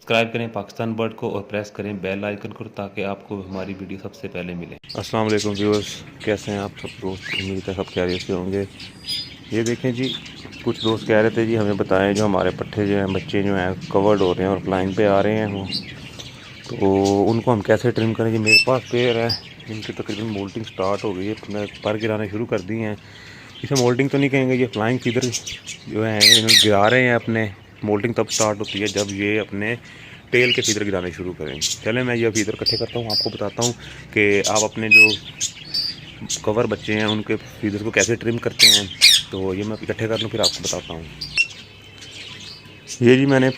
Subscribe करें Pakistan bird को और प्रेस करें बेल आइकन को ताकि आपको हमारी वीडियो सबसे पहले मिले। अस्सलाम वालेकुम व्यूअर्स, कैसे हैं आप सब दोस्त? उम्मीद है सब खैरियत से होंगे। ये देखें जी, कुछ दोस्त कह रहे थे जी हमें बताएं जो हमारे पट्ठे जो हैं, बच्चे जो हैं कवर्ड हो रहे हैं और फ्लाइंग पे आ रहे हैं वो, तो उनको हम कैसे ट्रिम करें। जी मेरे पास पेयर है, इनकी तकरीबन मोल्टिंग स्टार्ट हो गई है, मैं पर गिराने शुरू कर दी हैं। इसे मोल्टिंग तो नहीं कहेंगे, ये फ्लाइंग फीदर जो है इन्हें गिरा रहे हैं अपने। मोल्टिंग तब स्टार्ट होती है जब ये अपने टेल के फीदर गिराने शुरू करें। चलें मैं ये फीदर इकट्ठे करता हूँ, आपको बताता हूँ कि आप अपने जो कवर बच्चे हैं उनके फीदर को कैसे ट्रिम करते हैं। तो ये मैं इकट्ठे कर लूँ फिर आपको बताता हूँ। ये जी मैंने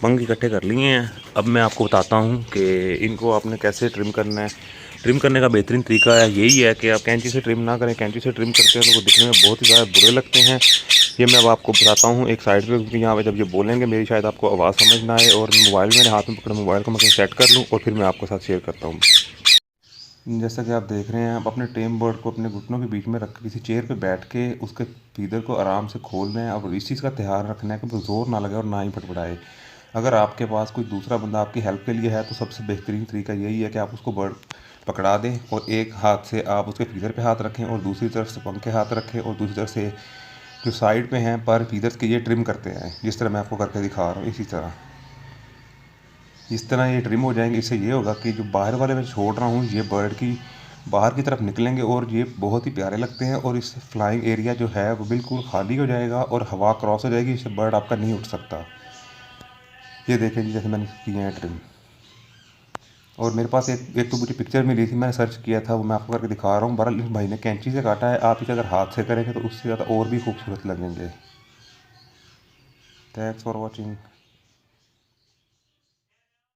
पंख इकट्ठे कर लिए हैं। अब मैं आपको बताता हूँ कि इनको आपने कैसे ट्रिम करना है। ट्रिम करने का बेहतरीन तरीका है यही है कि आप कैंची से ट्रिम ना करें। कैंची से ट्रिम करते हैं तो वो दिखने में बहुत ही ज़्यादा बुरे लगते हैं। ये मैं अब आपको बताता हूँ एक साइड पे, क्योंकि यहाँ पे जब ये बोलेंगे मेरी शायद आपको आवाज़ समझ ना आए। और मोबाइल मैंने हाथ में पकड़ा, मोबाइल को मैं कहीं सेट कर लूँ और फिर मैं आपके साथ शेयर करता हूँ। जैसा कि आप देख रहे हैं, आप अपने टेम बर्ड को अपने घुटनों के बीच में रख के किसी चेयर पे बैठ के उसके फीदर को आराम से खोल रहे हैं। अब इस चीज़ का ध्यान रखना है कि वो ज़ोर ना लगे और ना ही फटफड़ाए। अगर आपके पास कोई दूसरा बंदा आपकी हेल्प के लिए है तो सबसे बेहतरीन तरीका यही है कि आप उसको बर्ड पकड़ा दें और एक हाथ से आप उसके फीदर पे हाथ रखें और दूसरी तरफ से पंख के हाथ रखें और दूसरी तरफ से जो साइड पे हैं पर फीदर्स के ये ट्रिम करते हैं, जिस तरह मैं आपको करके दिखा रहा हूँ। इसी तरह इस तरह ये ट्रिम हो जाएंगे। इससे ये होगा कि जो बाहर वाले मैं छोड़ रहा हूँ ये बर्ड की बाहर की तरफ निकलेंगे और ये बहुत ही प्यारे लगते हैं। और इस फ्लाइंग एरिया जो है वो बिल्कुल खाली हो जाएगा और हवा क्रॉस हो जाएगी, इससे बर्ड आपका नहीं उठ सकता। ये देखें जी, जैसे मैंने किए हैं ट्रिम। और मेरे पास एक तो मुझे पिक्चर मिली थी, मैंने सर्च किया था, वो मैं आपको करके दिखा रहा हूँ। बहरहाल इस भाई ने कैंची से काटा है, आप इसे अगर हाथ से करेंगे तो उससे ज़्यादा और भी खूबसूरत लगेंगे। Thanks for watching.